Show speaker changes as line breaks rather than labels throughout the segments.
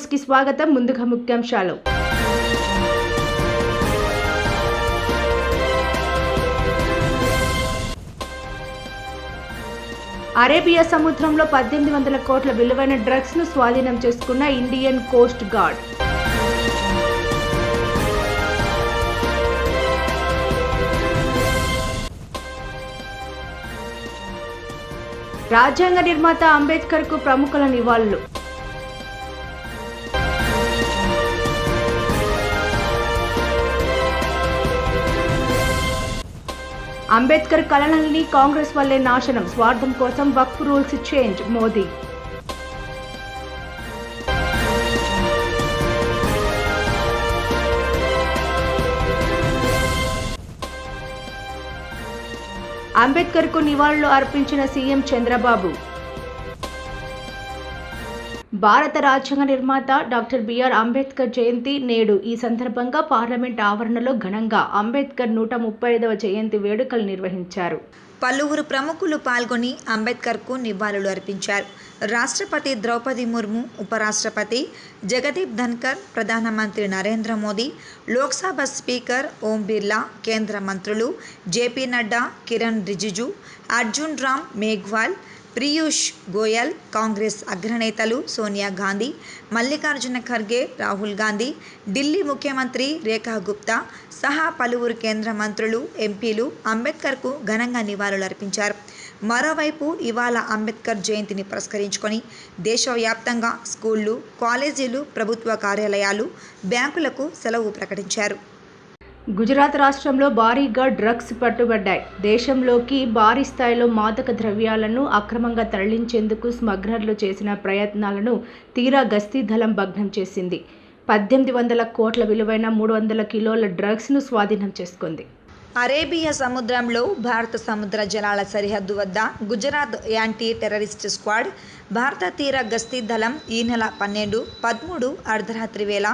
News కి స్వాగతం. ముందుగా ముఖ్యాంశాలు. అరేబియా సముద్రంలో 1800 కోట్ల విలువైన డ్రగ్స్ ను స్వాధీనం చేసుకున్న ఇండియన్ కోస్ట్ గార్డ్. రాజ్యాంగ నిర్మాత అంబేద్కర్ కు ప్రముఖుల నివాళులు. అంబేద్కర్ కలలని కాంగ్రెస్ వల్లే నాశనం, స్వార్థం కోసం వక్ఫ్ రూల్స్ చేంజ్ మోదీ. అంబేద్కర్ కు నివాళులు అర్పించిన సీఎం చంద్రబాబు. భారత రాజ్యాంగ నిర్మాత డాక్టర్ బిఆర్ అంబేద్కర్ జయంతి నేడు. ఈ సందర్భంగా పార్లమెంట్ ఆవరణలో ఘనంగా అంబేద్కర్ 135వ జయంతి వేడుకలు నిర్వహించారు.
పలువురు ప్రముఖులు పాల్గొని అంబేద్కర్కు నివాళులు అర్పించారు. రాష్ట్రపతి ద్రౌపది ముర్ము, ఉపరాష్ట్రపతి జగదీప్ ధన్కర్, ప్రధానమంత్రి నరేంద్ర మోదీ, లోక్సభ స్పీకర్ ఓం బిర్లా, కేంద్ర మంత్రులు జేపీ నడ్డా, కిరణ్ రిజిజు, అర్జున్ రామ్ మేఘ్వాల్, పీయూష్ గోయల్, కాంగ్రెస్ అగ్రనేతలు సోనియా గాంధీ, మల్లికార్జున ఖర్గే, రాహుల్ గాంధీ, ఢిల్లీ ముఖ్యమంత్రి రేఖా గుప్తా సహా పలువురు కేంద్ర మంత్రులు, ఎంపీలు అంబేద్కర్కు ఘనంగా నివాళులర్పించారు. మరోవైపు ఇవాళ అంబేద్కర్ జయంతిని పురస్కరించుకొని దేశవ్యాప్తంగా స్కూళ్లు, కాలేజీలు, ప్రభుత్వ కార్యాలయాలు, బ్యాంకులకు సెలవు ప్రకటించారు.
గుజరాత్ రాష్ట్రంలో భారీగా డ్రగ్స్ పట్టుబడ్డాయి. దేశంలోకి భారీ స్థాయిలో మాదక ద్రవ్యాలను అక్రమంగా తరలించేందుకు స్మగ్లర్లు చేసిన ప్రయత్నాలను తీరా గస్తీ దళం భగ్నం చేసింది. 1800 కోట్ల విలువైన 300 కిలోల డ్రగ్స్ ను స్వాధీనం చేసుకుంది.
అరేబియా సముద్రంలో భారత సముద్ర జలాల సరిహద్దు వద్ద గుజరాత్ యాంటీ టెర్రరిస్ట్ స్క్వాడ్, భారత తీర గస్తీ దళం ఈ నెల 12, 13 అర్ధరాత్రి వేళ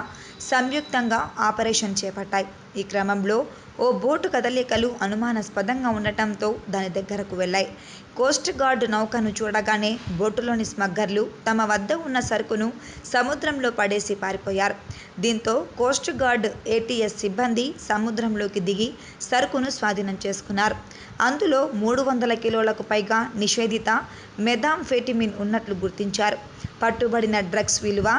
సంయుక్తంగా ఆపరేషన్ చేపట్టాయి. ఈ క్రమంలో ఓ బోటు కదలికలు అనుమానాస్పదంగా ఉండటంతో దాని దగ్గరకు వెళ్లాయి. కోస్ట్ గార్డ్ నౌకను చూడగానే బోటులోని స్మగ్లర్లు తమ వద్ద ఉన్న సరుకును సముద్రంలో పడేసి పారిపోయారు. దీంతో కోస్ట్ గార్డ్ ఏటీఎస్ సిబ్బంది సముద్రంలోకి దిగి సరుకును స్వాధీనం చేసుకున్నారు. అందులో 300 కిలోలకు పైగా నిషేధిత మెథాంఫెటమిన్ ఉన్నట్లు గుర్తించారు. పట్టుబడిన డ్రగ్స్ విలువ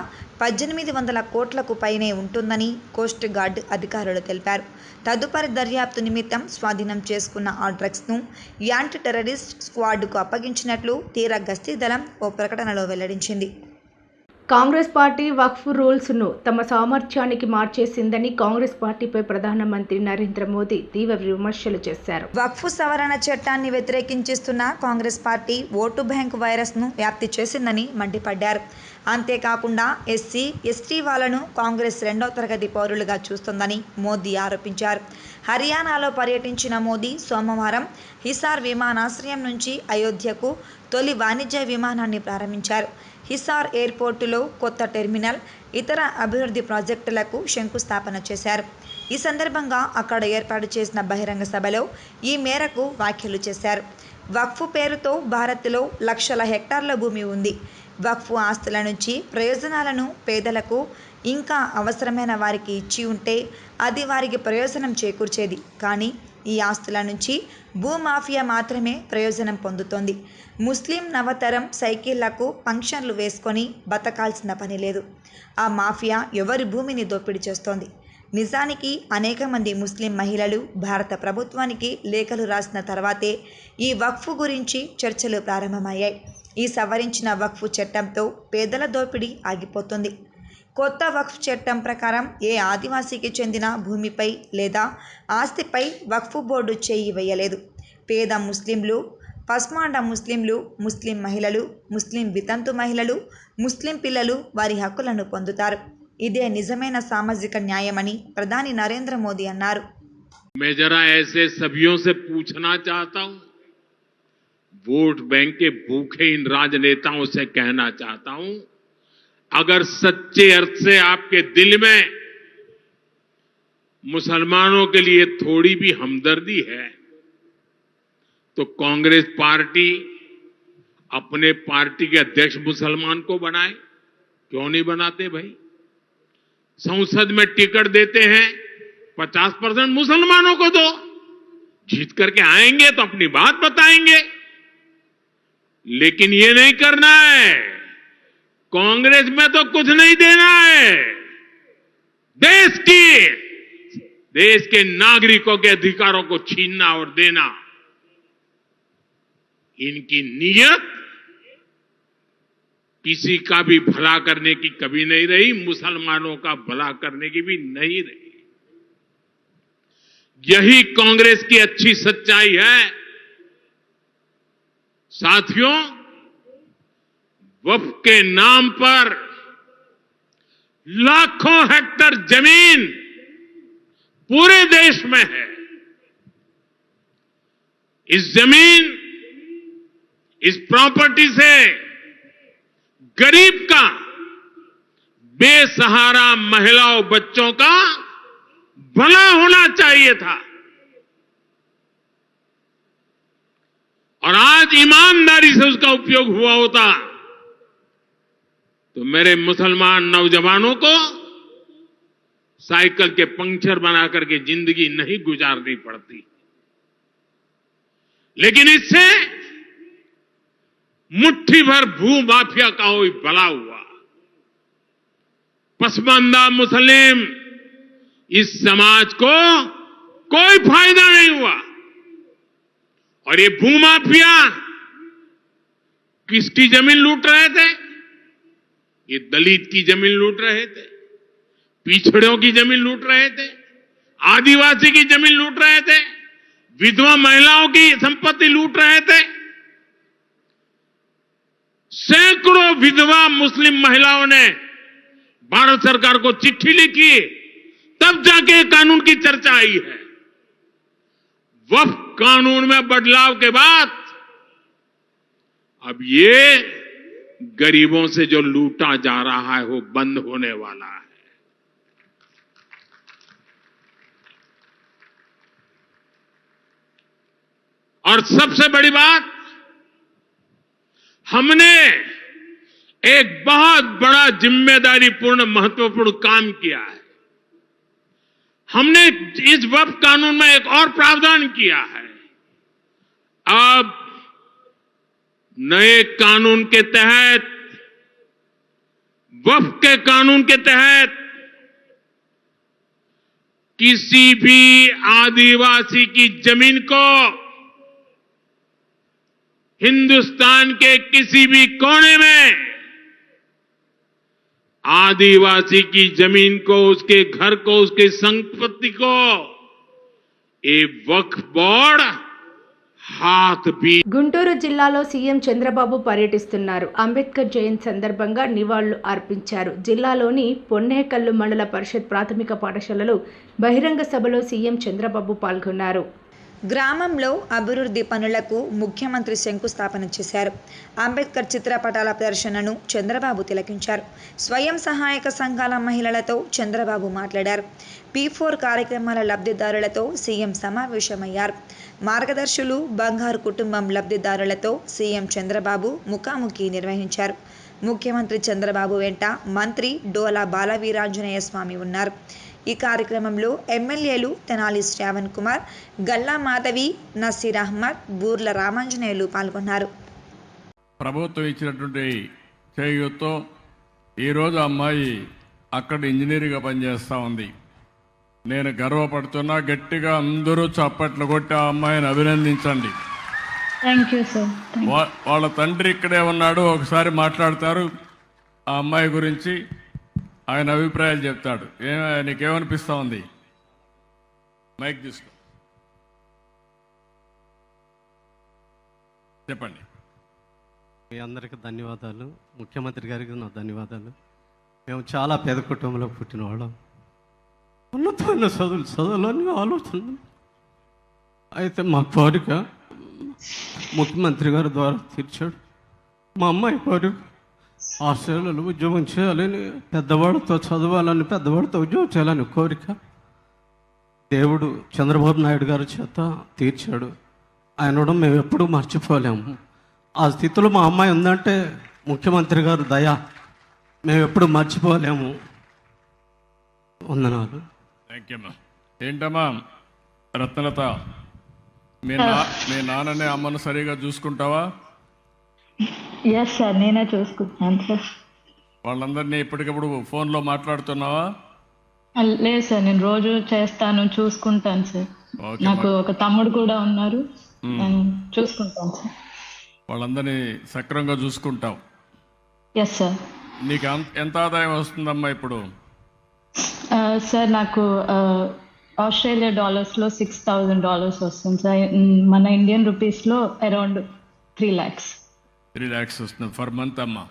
1800 కోట్లకు పైనే ఉంటుందని కోస్ట్ గార్డ్ అధికారులు తెలిపారు. తదుపరి దర్యాప్తు నిమిత్తం స్వాధీనం చేసుకున్న ఆ డ్రగ్స్ను యాంటీ టెర్రరిస్ట్ స్క్వాడ్కు అప్పగించినట్లు తీర గస్తీ దళం ఓ ప్రకటనలో వెల్లడించింది.
కాంగ్రెస్ పార్టీ వక్ఫ్ రూల్స్ ను తమ సామర్థ్యానికి మార్చేసిందని కాంగ్రెస్ పార్టీపై ప్రధానమంత్రి నరేంద్ర మోదీ తీవ్ర విమర్శలు చేశారు.
వక్ఫ్ సవరణ చట్టాన్ని వ్యతిరేకించిస్తున్న Congress party vote bank virus ను వ్యాప్తి చేసిందని మండిపడ్డారు. అంతేకాకుండా ఎస్సీ, ఎస్టీ వాళ్లను కాంగ్రెస్ 2వ తరగతి పౌరులుగా చూస్తోందని మోదీ ఆరోపించారు. హర్యానాలో పర్యటించిన మోదీ సోమవారం హిసార్ విమానాశ్రయం నుంచి అయోధ్యకు తొలి వాణిజ్య విమానాన్ని ప్రారంభించారు. హిసార్ ఎయిర్పోర్టులో కొత్త టెర్మినల్, ఇతర అభివృద్ధి ప్రాజెక్టులకు శంకుస్థాపన చేశారు. ఈ సందర్భంగా అక్కడ ఏర్పాటు చేసిన బహిరంగ సభలో ఈ మేరకు వ్యాఖ్యలు చేశారు. వక్ఫ్ పేరుతో భారత్లో లక్షల హెక్టార్ల భూమి ఉంది. వక్ఫ్ ఆస్తుల నుంచి ప్రయోజనాలను పేదలకు, ఇంకా అవసరమైన వారికి ఇచ్చి ఉంటే అది వారికి ప్రయోజనం చేకూర్చేది. కానీ ఈ ఆస్తుల నుంచి భూమాఫియా మాత్రమే ప్రయోజనం పొందుతోంది. ముస్లిం నవతరం సైకిళ్లకు ఫంక్షన్లు వేసుకొని బతకాల్సిన పని లేదు. ఆ మాఫియా ఎవరి భూమిని దోపిడీ చేస్తోంది. నిజానికి అనేక మంది ముస్లిం మహిళలు భారత ప్రభుత్వానికి లేఖలు రాసిన తర్వాతే ఈ వక్ఫ్ గురించి చర్చలు ప్రారంభమయ్యాయి. ఈ సవరించిన వక్ఫ్ చట్టంతో పేదల దోపిడీ ఆగిపోతుంది. కొత్త వక్ఫ్ చట్టం ప్రకారం ఏ ఆదివాసీకి చెందిన భూమిపై లేదా ఆస్తిపై వక్ఫ్ బోర్డు చేయి వేయలేదు. పేద ముస్లింలు, పస్మాండ ముస్లింలు, ముస్లిం మహిళలు, ముస్లిం వితంతు మహిళలు, ముస్లిం పిల్లలు వారి హక్కులను పొందుతారు. ఇదే నిజమైన సామాజిక న్యాయమని ప్రధాని నరేంద్ర మోదీ అన్నారు.
मैं जरा ऐसे सभियों से पूछना चाहता हूं, वोट बैंक के भूखे इन राजनेताओं से कहना चाहता हूं, अगर सच्चे अर्थ से आपके दिल में मुसलमानों के लिए थोड़ी भी हमदर्दी है तो कांग्रेस पार्टी अपने पार्टी के अध्यक्ष मुसलमान को बनाए, क्यों नहीं बनाते भाई? संसद में टिकट देते हैं 50% मुसलमानों को दो, जीत करके आएंगे तो अपनी बात बताएंगे। लेकिन ये नहीं करना है। कांग्रेस में तो कुछ नहीं देना है। देश के नागरिकों के अधिकारों को छीनना और देना, इनकी नीयत किसी का भी भला करने की कभी नहीं रही, मुसलमानों का भला करने की भी नहीं रही। यही कांग्रेस की अच्छी सच्चाई है। साथियों, वक्फ के नाम पर लाखों हेक्टेयर जमीन पूरे देश में है। इस जमीन, इस प्रॉपर्टी से गरीब का, बेसहारा महिलाओं बच्चों का भला होना चाहिए था। और आज ईमानदारी से उसका उपयोग हुआ होता तो मेरे मुसलमान नौजवानों को साइकिल के पंक्चर बना करके जिंदगी नहीं गुजारनी पड़ती। लेकिन इससे मुट्ठी भर भू माफिया का कोई भला हुआ। पसमानदा मुस्लिम इस समाज को कोई फायदा नहीं हुआ। और ये भूमाफिया किसकी जमीन लूट रहे थे? ये दलित की जमीन लूट रहे थे, पिछड़ों की जमीन लूट रहे थे, आदिवासी की जमीन लूट रहे थे, विधवा महिलाओं की संपत्ति लूट रहे थे। सैकड़ों विधवा मुस्लिम महिलाओं ने भारत सरकार को चिट्ठी लिखी, तब जाके कानून की चर्चा आई है। वक्फ कानून में बदलाव के बाद अब ये गरीबों से जो लूटा जा रहा है वो बंद होने वाला है। और सबसे बड़ी बात, हमने एक बहुत बड़ा जिम्मेदारीपूर्ण महत्वपूर्ण काम किया है। हमने इस वक्फ कानून में एक और प्रावधान किया है। अब नए कानून के तहत, वक्फ के कानून के तहत किसी भी आदिवासी की जमीन को हिंदुस्तान के किसी भी कोने में आदिवासी की जमीन को, उसके घर को, उसकी संपत्ति को एक वक्फ बोर्ड हाथ भी।
గుంటూరు జిల్లాలో సీఎం చంద్రబాబు పర్యటిస్తున్నారు. అంబేద్కర్ జయంతి సందర్భంగా నివాళులు అర్పించారు. జిల్లాలోని పొన్నేకల్లు మండల పరిషత్ ప్రాథమిక పాఠశాలలో బహిరంగ సభలో సీఎం చంద్రబాబు పాల్గొన్నారు.
గ్రామంలో అభివృద్ధి పనులకు ముఖ్యమంత్రి శంకుస్థాపన చేశారు. అంబేద్కర్ చిత్రపటాల ప్రదర్శనను చంద్రబాబు తిలకించారు. స్వయం సహాయక సంఘాల మహిళలతో చంద్రబాబు మాట్లాడారు. P4 కార్యక్రమాల లబ్ధిదారులతో సీఎం సమావేశమయ్యారు. మార్గదర్శులు బంగారు కుటుంబం లబ్ధిదారులతో సీఎం చంద్రబాబు ముఖాముఖి నిర్వహించారు. ముఖ్యమంత్రి చంద్రబాబు వెంట మంత్రి డోలా బాలవీరాంజనేయ స్వామి ఉన్నారు. ఈ కార్యక్రమంలో ఎమ్మెల్యేలు తెనాలి శ్రావణ్ కుమార్, గల్లా మాధవి, నసీర్ అహ్మద్, బూర్ల రామాంజనేయులు పాల్గొన్నారు.
ప్రభుత్వం ఇచ్చినటువంటి చేయూతో ఈరోజు అమ్మాయి అక్కడ ఇంజనీర్గా పనిచేస్తూ ఉంది. నేను గర్వపడుతున్నా. గట్టిగా అందరూ చప్పట్లు కొట్టి ఆ అమ్మాయిని అభినందించండి.
Thank you sir.
వాళ్ళ తండ్రి ఇక్కడే ఉన్నాడు, ఒకసారి మాట్లాడతారు ఆ అమ్మాయి గురించి, ఆయన అభిప్రాయాలు చెప్తాడు. నీకేమనిపిస్తూ ఉంది? మైక్ తీసుకో, చెప్పండి.
మీ అందరికీ ధన్యవాదాలు. ముఖ్యమంత్రి గారికి నా ధన్యవాదాలు. మేము చాలా పేద కుటుంబంలో పుట్టిన వాళ్ళం. ఉన్నతమైన చదువులని ఆలోచన. అయితే మా కోరిక ముఖ్యమంత్రి గారి ద్వారా తీర్చాడు. మా అమ్మాయి కోరిక ఆస్ట్రేలియాలో ఉద్యోగం చేయాలని, పెద్దవాళ్ళతో చదవాలని, పెద్దవాళ్ళతో ఉద్యోగం చేయాలని కోరిక దేవుడు చంద్రబాబు నాయుడు గారి చేత తీర్చాడు. ఆయన మేము ఎప్పుడూ మర్చిపోలేము. ఆ స్థితిలో మా అమ్మాయి ఉందంటే ముఖ్యమంత్రి గారు దయ మేము ఎప్పుడు మర్చిపోలేము. వందనాలు.
థ్యాంక్ యూ అమ్మా. ఏంటమ్మా రత్నలత, మీ నాన్ననే అమ్మను సరిగా చూసుకుంటావా?
ఎస్ సార్, నేనే చూసుకుంటున్నాను సార్.
వాళ్ళందరినీ ఇప్పటికప్పుడు ఫోన్లో మాట్లాడుతున్నావా?
లేదు సార్, నేను రోజు చేస్తాను, చూసుకుంటాను సార్.
ఓకే,
నాకు ఒక తమ్ముడు కూడా ఉన్నారు, నేను చూసుకుంటాను సార్.
వాళ్ళందరినీ సక్రమంగా చూసుకుంటావు.
Yes sir.
నీకు ఎంత ఆదాయం వస్తుందమ్మా ఇప్పుడు?
సార్ నాకు ఆస్ట్రేలియా డాలర్స్లో $6,000 వస్తుంది సార్. మన ఇండియన్ రూపీస్లో అరౌండ్ 3 lakhs.
3 lakhs వస్తుంది ఫర్ మంత్ అమ్మా.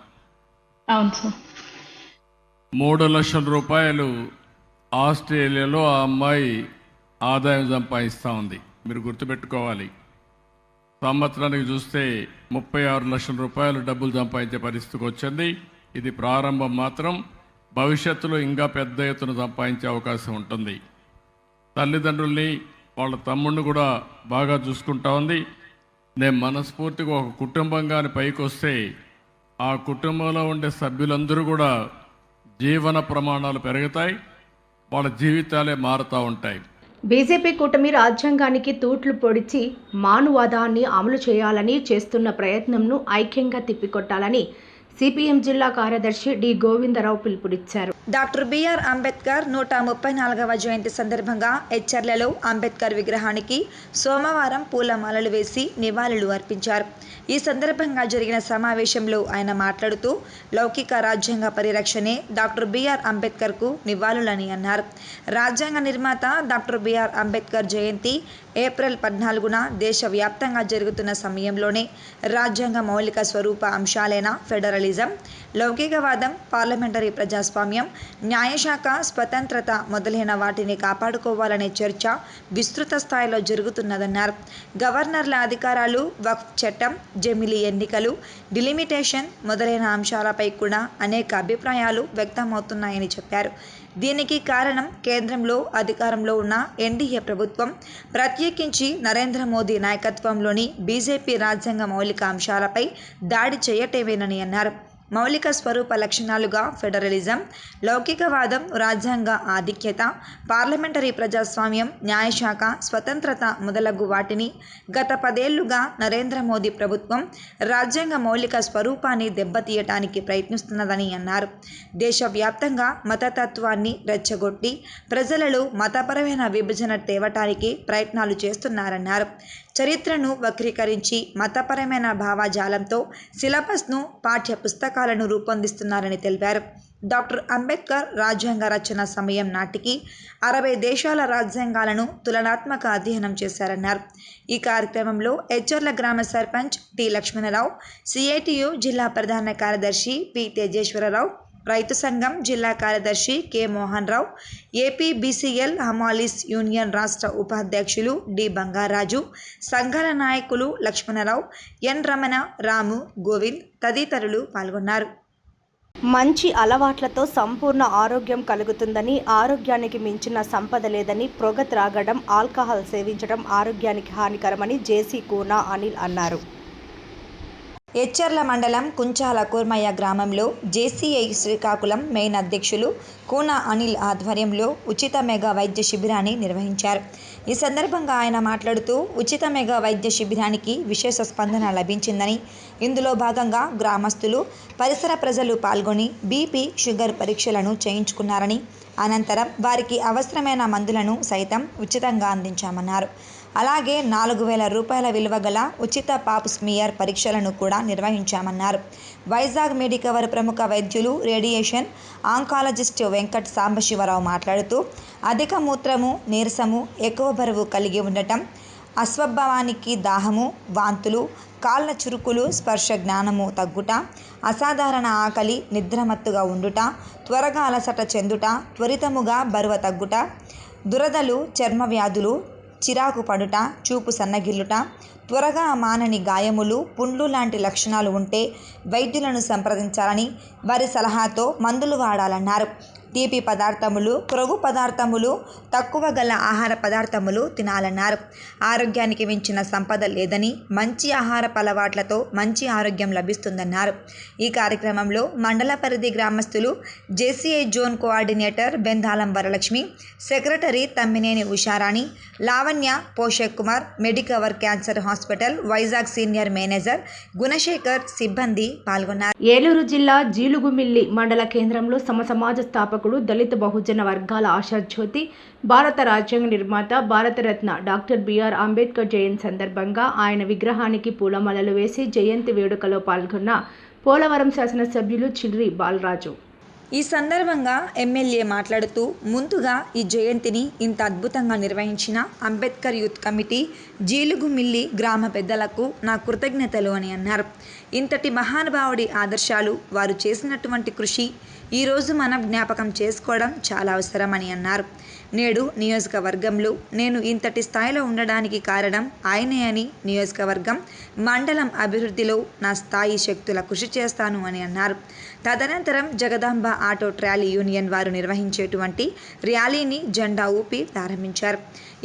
అవును సార్.
3 లక్షల రూపాయలు ఆస్ట్రేలియాలో ఆ అమ్మాయి ఆదాయం సంపాదిస్తూ ఉంది. మీరు గుర్తుపెట్టుకోవాలి, సంవత్సరానికి చూస్తే 36 లక్షల రూపాయలు డబ్బులు సంపాదించే పరిస్థితికి వచ్చింది. ఇది ప్రారంభం మాత్రం, భవిష్యత్తులో ఇంకా పెద్ద ఎత్తున సంపాదించే అవకాశం ఉంటుంది. తల్లిదండ్రుల్ని వాళ్ళ తమ్ముడిని కూడా బాగా చూసుకుంటా ఉంది. నేను మనస్ఫూర్తిగా ఒక కుటుంబంగాని పైకి వస్తే ఆ కుటుంబంలో ఉండే సభ్యులందరూ కూడా జీవన ప్రమాణాలు పెరుగుతాయి, వాళ్ళ జీవితాలే మారుతూ ఉంటాయి.
బీజేపీ కూటమి రాజ్యాంగానికి తూట్లు పొడిచి మానువాదాన్ని అమలు చేయాలని చేస్తున్న ప్రయత్నంను ఐక్యంగా తిప్పికొట్టాలని సిపిఎం జిల్లా కార్యదర్శి డి గోవిందరావు పిలుపునిచ్చారు.
డాక్టర్ బిఆర్ అంబేద్కర్ 134వ జయంతి సందర్భంగా ఎచ్చర్లలో అంబేద్కర్ విగ్రహానికి సోమవారం పూలమాలలు వేసి నివాళులు అర్పించారు. ఈ సందర్భంగా జరిగిన సమావేశంలో ఆయన మాట్లాడుతూ లౌకిక రాజ్యాంగ పరిరక్షణే డాక్టర్ బిఆర్ అంబేద్కర్కు నివాళులని అన్నారు. రాజ్యాంగ నిర్మాత డాక్టర్ బిఆర్ అంబేద్కర్ జయంతి ఏప్రిల్ 14న దేశవ్యాప్తంగా జరుగుతున్న సమయంలోనే రాజ్యాంగ మౌలిక స్వరూప అంశాలైన ఫెడరలిజం, లౌకికవాదం, పార్లమెంటరీ ప్రజాస్వామ్యం, న్యాయశాఖ స్వతంత్రత మొదలైన వాటిని కాపాడుకోవాలనే చర్చ విస్తృత స్థాయిలో జరుగుతున్నదన్నారు. గవర్నర్ల అధికారాలు, వక్ఫ్ చట్టం, జమిలీ ఎన్నికలు, డిలిమిటేషన్ మొదలైన అంశాలపై కూడా అనేక అభిప్రాయాలు వ్యక్తమవుతున్నాయని చెప్పారు. దీనికి కారణం కేంద్రంలో అధికారంలో ఉన్న ఎన్డీఏ ప్రభుత్వం, ప్రత్యేకించి నరేంద్ర మోదీ నాయకత్వంలోని బీజేపీ రాజ్యాంగ మౌలిక అంశాలపై దాడి చేయటమేనని అన్నారు. మౌలిక స్వరూప లక్షణాలుగా ఫెడరలిజం, లౌకికవాదం, రాజ్యాంగ ఆధిక్యత, పార్లమెంటరీ ప్రజాస్వామ్యం, న్యాయశాఖ స్వతంత్రత మొదలగు వాటిని గత 10 ఏళ్లుగా నరేంద్ర మోదీ ప్రభుత్వం రాజ్యాంగ మౌలిక స్వరూపాన్ని దెబ్బతీయటానికి ప్రయత్నిస్తున్నదని అన్నారు. దేశవ్యాప్తంగా మతతత్వాన్ని రెచ్చగొట్టి ప్రజలలో మతపరమైన విభజన తేవటానికి ప్రయత్నాలు చేస్తున్నారన్నారు. చరిత్రను వక్రీకరించి మతపరమైన భావజాలంతో సిలబస్ను, పాఠ్య పుస్తకాలను రూపొందిస్తున్నారని తెలిపారు. డాక్టర్ అంబేద్కర్ రాజ్యాంగ రచన సమయం నాటికి 60 దేశాల రాజ్యాంగాలను తులనాత్మక అధ్యయనం చేశారన్నారు. ఈ కార్యక్రమంలో ఎచ్చర్ల గ్రామ సర్పంచ్ టి లక్ష్మణరావు, సిఐటియు జిల్లా ప్రధాన కార్యదర్శి పి తేజేశ్వరరావు, రైతు సంఘం జిల్లా కార్యదర్శి K Mohan Rao, AP బీసీఎల్ hamalis union రాష్ట్ర ఉపాధ్యక్షులు డి బంగారాజు, సంఘాల నాయకులు లక్ష్మణరావు, ఎన్ రమణ, రాము, గోవింద్ తదితరులు పాల్గొన్నారు.
మంచి అలవాట్లతో సంపూర్ణ ఆరోగ్యం కలుగుతుందని, ఆరోగ్యానికి మించిన సంపద లేదని, పొగ త్రాగడం, ఆల్కహాల్ సేవించడం ఆరోగ్యానికి హానికరమని జేసీ కూనా అనిల్ అన్నారు.
ఎచ్చర్ల మండలం కుంచాల కూర్మయ్య గ్రామంలో జేసీఐ శ్రీకాకుళం మెయిన్ అధ్యక్షులు కూనా అనిల్ ఆధ్వర్యంలో ఉచిత మెగా వైద్య శిబిరాన్ని నిర్వహించారు. ఈ సందర్భంగా ఆయన మాట్లాడుతూ ఉచిత మెగా వైద్య శిబిరానికి విశేష స్పందన లభించిందని, ఇందులో భాగంగా గ్రామస్తులు, పరిసర ప్రజలు పాల్గొని బీపీ, షుగర్ పరీక్షలను చేయించుకున్నారని, అనంతరం వారికి అవసరమైన మందులను సైతం ఉచితంగా అందించామన్నారు. అలాగే 4,000 రూపాయల విలువ గల ఉచిత పాప్ స్మియర్ పరీక్షలను కూడా నిర్వహించామన్నారు. వైజాగ్ మెడికవర్ ప్రముఖ వైద్యులు, రేడియేషన్ ఆంకాలజిస్ట్ వెంకట్ సాంబశివరావు మాట్లాడుతూ అధిక మూత్రము, నీరసము, ఎక్కువ బరువు కలిగి ఉండటం, అస్వభావానికి దాహము, వాంతులు, కాళ్ళ చురుకులు, స్పర్శ జ్ఞానము తగ్గుట, అసాధారణ ఆకలి, నిద్రమత్తుగా ఉండుట, త్వరగా అలసట చెందుట, త్వరితముగా బరువు తగ్గుట, దురదలు, చర్మ వ్యాధులు, చిరాకు పడుట, చూపు సన్నగిల్లుట, త్వరగా మానని గాయములు, పుండ్లు లాంటి లక్షణాలు ఉంటే వైద్యులను సంప్రదించాలని, వారి సలహాతో మందులు వాడాలన్నారు. తీపి పదార్థములు, క్రొవ్వు పదార్థములు, తక్కువ గల ఆహార పదార్థములు తినాలన్నారు. ఆరోగ్యానికి మించిన సంపద లేదని, మంచి ఆహారపు అలవాట్లతో మంచి ఆరోగ్యం లభిస్తుందన్నారు. ఈ కార్యక్రమంలో మండల పరిధి గ్రామస్తులు, JCI zone coordinator Bendalam Varalakshmi, secretary Tammineni Usharani, Lavanya, Poshak Kumar, Medicover cancer hospital Vizag senior manager Gunasekhar సిబ్బంది పాల్గొన్నారు.
ఏలూరు జిల్లా జీలుగుమిల్లి మండల కేంద్రంలో సమాజ స్థాపకుడు, దళిత బహుజన వర్గాల ఆశాజ్యోతి, భారత రాజ్యాంగ నిర్మాత, భారతరత్న డాక్టర్ బిఆర్ అంబేద్కర్ జయంతి సందర్భంగా ఆయన విగ్రహానికి పూలమాలలు వేసి జయంతి వేడుకలో పాల్గొన్న పోలవరం శాసనసభ్యులు చిర్రి బాలరాజు.
ఈ సందర్భంగా ఎమ్మెల్యే మాట్లాడుతూ, ముందుగా ఈ జయంతిని ఇంత అద్భుతంగా నిర్వహించిన అంబేద్కర్ యూత్ కమిటీ, జీలుగుమిల్లి గ్రామ పెద్దలకు నా కృతజ్ఞతలు అని అన్నారు. ఇంతటి మహానుభావుడి ఆదర్శాలు, వారు చేసినటువంటి కృషి ఈరోజు మనం జ్ఞాపకం చేసుకోవడం చాలా అవసరమని అన్నారు. నేడు నియోజకవర్గంలో నేను ఇంతటి స్థాయిలో ఉండడానికి కారణం ఆయనే అని, నియోజకవర్గం, మండలం అభివృద్ధిలో నా స్థాయి శక్తుల కృషి చేస్తాను అని అన్నారు. తదనంతరం జగదాంబ ఆటో ట్రాలీ యూనియన్ వారు నిర్వహించేటువంటి ర్యాలీని జెండా ఊపి ప్రారంభించారు.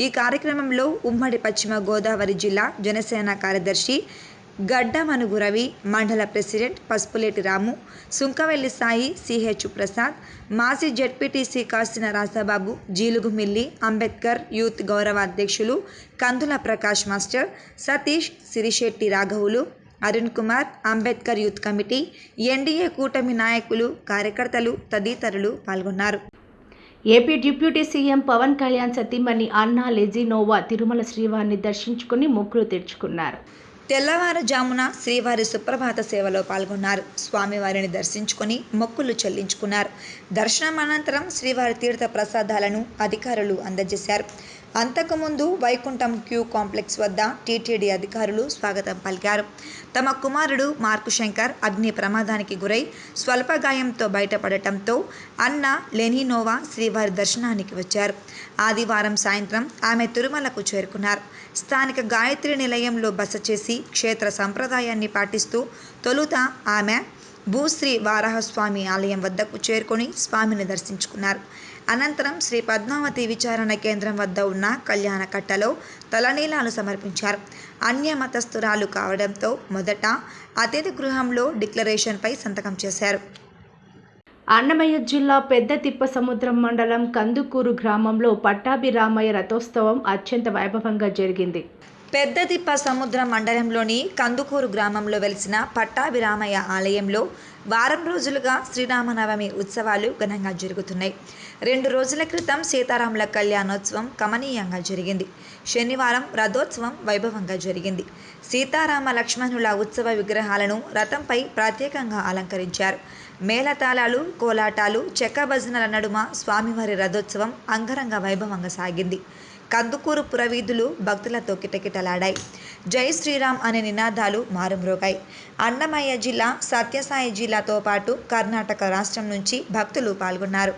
ఈ కార్యక్రమంలో ఉమ్మడి పశ్చిమ గోదావరి జిల్లా జనసేన కార్యదర్శి గడ్డమనుగు రవి, మండల ప్రెసిడెంట్ పసుపులేటి రాము, సుంకవెల్లి సాయి, సిహెచ్ ప్రసాద్, మాజీ జెడ్పీటీసీ కాసిన రాజాబాబు, జీలుగుమిల్లి అంబేద్కర్ యూత్ గౌరవ అధ్యక్షులు కందుల ప్రకాష్ మాస్టర్, సతీష్, సిరిశెట్టి రాఘవులు, Arun Kumar, Ambedkar youth committee, NDA కూటమి నాయకులు, కార్యకర్తలు తదితరులు పాల్గొన్నారు.
AP deputy CM Pawan Kalyan సతీమణి అన్నా లెజినోవా తిరుమల శ్రీవారిని దర్శించుకుని మొక్కులు తీర్చుకున్నారు.
తెల్లవారుజామున శ్రీవారి సుప్రభాత సేవలో పాల్గొన్నారు. స్వామివారిని దర్శించుకొని మొక్కులు చెల్లించుకున్నారు. దర్శనం అనంతరం శ్రీవారి తీర్థ ప్రసాదాలను అధికారులు అందజేశారు. అంతకుముందు వైకుంఠం క్యూ కాంప్లెక్స్ వద్ద టీటీడీ అధికారులు స్వాగతం పలికారు. తమ కుమారుడు మార్కు శంకర్ అగ్ని ప్రమాదానికి గురై స్వల్ప గాయంతో బయటపడటంతో అన్న లెనినోవా శ్రీవారి దర్శనానికి వచ్చారు. ఆదివారం సాయంత్రం ఆమె తిరుమలకు చేరుకున్నారు. స్థానిక గాయత్రి నిలయంలో బస చేసి క్షేత్ర సంప్రదాయాన్ని పాటిస్తూ తొలుత ఆమె భూశ్రీ వారాహస్వామి ఆలయం వద్దకు చేరుకొని స్వామిని దర్శించుకున్నారు. అనంతరం శ్రీ పద్మావతి విచారణ కేంద్రం వద్ద ఉన్న కళ్యాణ కట్టలో తలనీలాలు సమర్పించారు. అన్య మతస్థురాలు కావడంతో మొదట అతిథి గృహంలో డిక్లరేషన్పై సంతకం చేశారు.
అన్నమయ్య జిల్లా పెద్ద తిప్పసముద్రం మండలం కందుకూరు గ్రామంలో పట్టాభిరామయ్య రథోత్సవం అత్యంత వైభవంగా జరిగింది.
పెద్దతిప్ప సముద్ర మండలంలోని కందుకూరు గ్రామంలో వెలిసిన పట్టాభిరామయ్య ఆలయంలో వారం రోజులుగా శ్రీరామనవమి ఉత్సవాలు ఘనంగా జరుగుతున్నాయి. 2 రోజుల క్రితం సీతారాముల కళ్యాణోత్సవం కమనీయంగా జరిగింది. శనివారం రథోత్సవం వైభవంగా జరిగింది. సీతారామ లక్ష్మణుల ఉత్సవ విగ్రహాలను రథంపై ప్రత్యేకంగా అలంకరించారు. మేళతాళాలు, కోలాటాలు, చెక్క భజనల నడుమ స్వామివారి రథోత్సవం అంగరంగ వైభవంగా సాగింది. కందుకూరు పురవీధులు భక్తులతో కిటకిటలాడాయి. జై శ్రీరామ్ అనే నినాదాలు మారుమ్రోగాయి. అన్నమయ్య జిల్లా, సత్యసాయి జిల్లాతో పాటు కర్ణాటక రాష్ట్రం నుంచి భక్తులు పాల్గొన్నారు.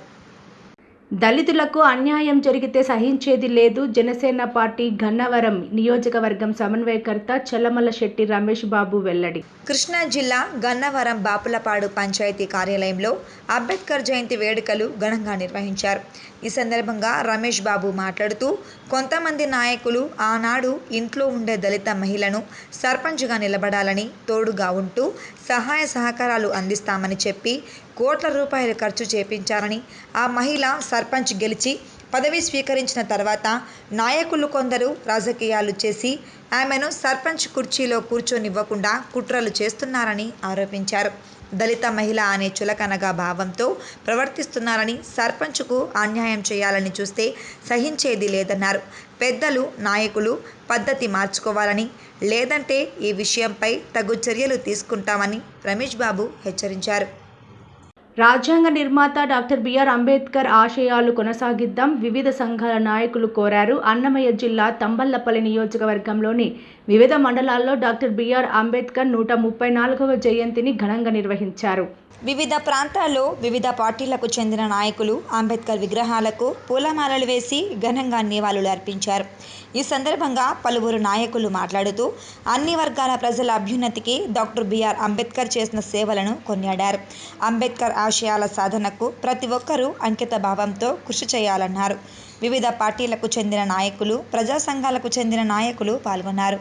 దళితులకు అన్యాయం జరిగితే సహించేది లేదు. జనసేన పార్టీ గన్నవరం నియోజకవర్గం సమన్వయకర్త చల్లమల్ల శెట్టి రమేష్ బాబు వెల్లడి.
కృష్ణా జిల్లా గన్నవరం బాపులపాడు పంచాయతీ కార్యాలయంలో అంబేద్కర్ జయంతి వేడుకలు ఘనంగా నిర్వహించారు. ఈ సందర్భంగా రమేష్ బాబు మాట్లాడుతూ, కొంతమంది నాయకులు ఆనాడు ఇంట్లో ఉండే దళిత మహిళను సర్పంచ్గా నిలబడాలని, తోడుగా ఉంటూ సహాయ సహకారాలు అందిస్తామని చెప్పి కోట్ల రూపాయలు ఖర్చు చేపించారని, ఆ మహిళ సర్పంచ్ గెలిచి పదవి స్వీకరించిన తర్వాత నాయకులు కొందరు రాజకీయాలు చేసి ఆమెను సర్పంచ్ కుర్చీలో కూర్చొనివ్వకుండా కుట్రలు చేస్తున్నారని ఆరోపించారు. దళిత మహిళ అనే చులకనగా భావంతో ప్రవర్తిస్తున్నారని, సర్పంచ్కు అన్యాయం చేయాలని చూస్తే సహించేది లేదన్నారు. పెద్దలు, నాయకులు పద్ధతి మార్చుకోవాలని, లేదంటే ఈ విషయంపై తగు చర్యలు తీసుకుంటామని రమేష్ బాబు హెచ్చరించారు.
రాజ్యాంగ నిర్మాత డాక్టర్ బిఆర్ అంబేద్కర్ ఆశయాలు కొనసాగిద్దాం వివిధ సంఘాల నాయకులు కోరారు. అన్నమయ్య జిల్లా తంబళ్లపల్లి నియోజకవర్గంలోని వివిధ మండలాల్లో డాక్టర్ బిఆర్ అంబేద్కర్ 134వ జయంతిని ఘనంగా నిర్వహించారు.
వివిధ ప్రాంతాల్లో వివిధ పార్టీలకు చెందిన నాయకులు అంబేద్కర్ విగ్రహాలకు పూలమాలలు వేసి ఘనంగా నివాళులు అర్పించారు. ఈ సందర్భంగా పలువురు నాయకులు మాట్లాడుతూ అన్ని వర్గాల ప్రజల అభ్యున్నతికి డాక్టర్ బిఆర్ అంబేద్కర్ చేసిన సేవలను కొనియాడారు. అంబేద్కర్ ఆశయాల సాధనకు ప్రతి ఒక్కరూ అంకిత భావంతో కృషి చేయాలన్నారు. వివిధ పార్టీలకు చెందిన నాయకులు, ప్రజా సంఘాలకు చెందిన నాయకులు పాల్గొన్నారు.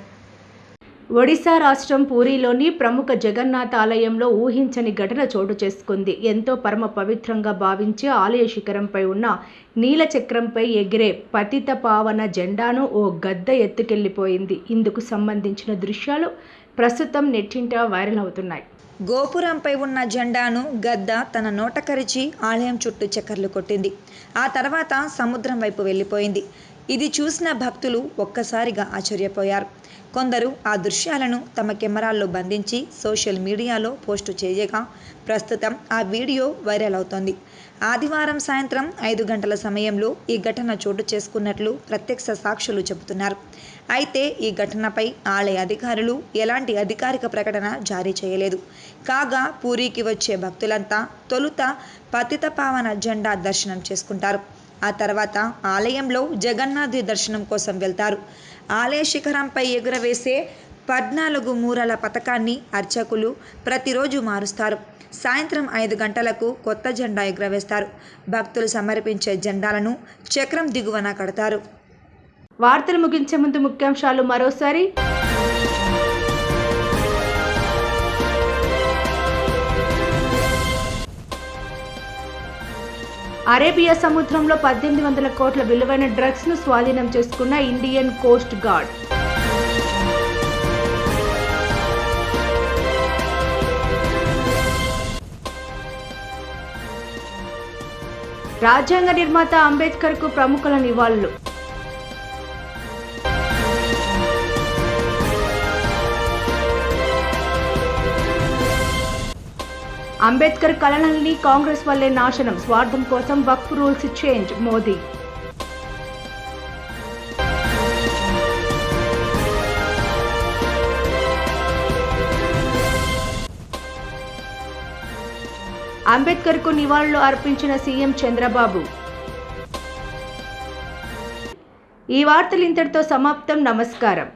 ఒడిశా రాష్ట్రం పూరీలోని ప్రముఖ జగన్నాథ ఆలయంలో ఊహించని ఘటన చోటు చేసుకుంది. ఎంతో పరమ పవిత్రంగా భావించే ఆలయ శిఖరంపై ఉన్న నీల చక్రంపై ఎగిరే పతిత పావన జెండాను ఓ గద్ద ఎత్తుకెళ్లిపోయింది. ఇందుకు సంబంధించిన దృశ్యాలు ప్రస్తుతం నెట్టింట వైరల్ అవుతున్నాయి.
గోపురంపై ఉన్న జెండాను గద్ద తన నోట కరిచి ఆలయం చుట్టూ చక్కర్లు కొట్టింది. ఆ తర్వాత సముద్రం వైపు వెళ్ళిపోయింది. ఇది చూసిన భక్తులు ఒక్కసారిగా ఆశ్చర్యపోయారు. కొందరు ఆ దృశ్యాలను తమ కెమెరాల్లో బంధించి సోషల్ మీడియాలో పోస్టు చేయగా ప్రస్తుతం ఆ వీడియో వైరల్ అవుతోంది. ఆదివారం సాయంత్రం 5 గంటల సమయంలో ఈ ఘటన చోటు చేసుకున్నట్లు ప్రత్యక్ష సాక్షులు చెబుతున్నారు. అయితే ఈ ఘటనపై ఆలయ అధికారులు ఎలాంటి అధికారిక ప్రకటన జారీ చేయలేదు. కాగా పూరీకి వచ్చే భక్తులంతా తొలుత పతిత పావన జెండా దర్శనం చేసుకుంటారు. ఆ తర్వాత ఆలయంలో జగన్నాథుడి దర్శనం కోసం వెళ్తారు. ఆలయ శిఖరంపై ఎగురవేసే 14 మూరల పతాకాన్ని అర్చకులు ప్రతిరోజు మారుస్తారు. సాయంత్రం 5 గంటలకు కొత్త జెండా ఎగురవేస్తారు. భక్తులు సమర్పించే జెండాలను చక్రం దిగువన కడతారు.
వార్తలు ముగించే ముందు ముఖ్యాంశాలు మరోసారి. అరేబియా సముద్రంలో 1800 కోట్ల విలువైన డ్రగ్స్ను స్వాధీనం చేసుకున్న ఇండియన్ కోస్ట్ గార్డ్. రాజ్యాంగ నిర్మాత అంబేద్కర్కు ప్రముఖుల నివాళులు. అంబేద్కర్ కలనల్ని కాంగ్రెస్ వల్లే నాశనం, స్వార్థం కోసం వక్ఫ్ రూల్స్ చేంజ్ మోదీ. అంబేద్కర్కు నివాళులు అర్పించిన సీఎం చంద్రబాబు. ఈ వార్తలు ఇంతటితో సమాప్తం. నమస్కారం.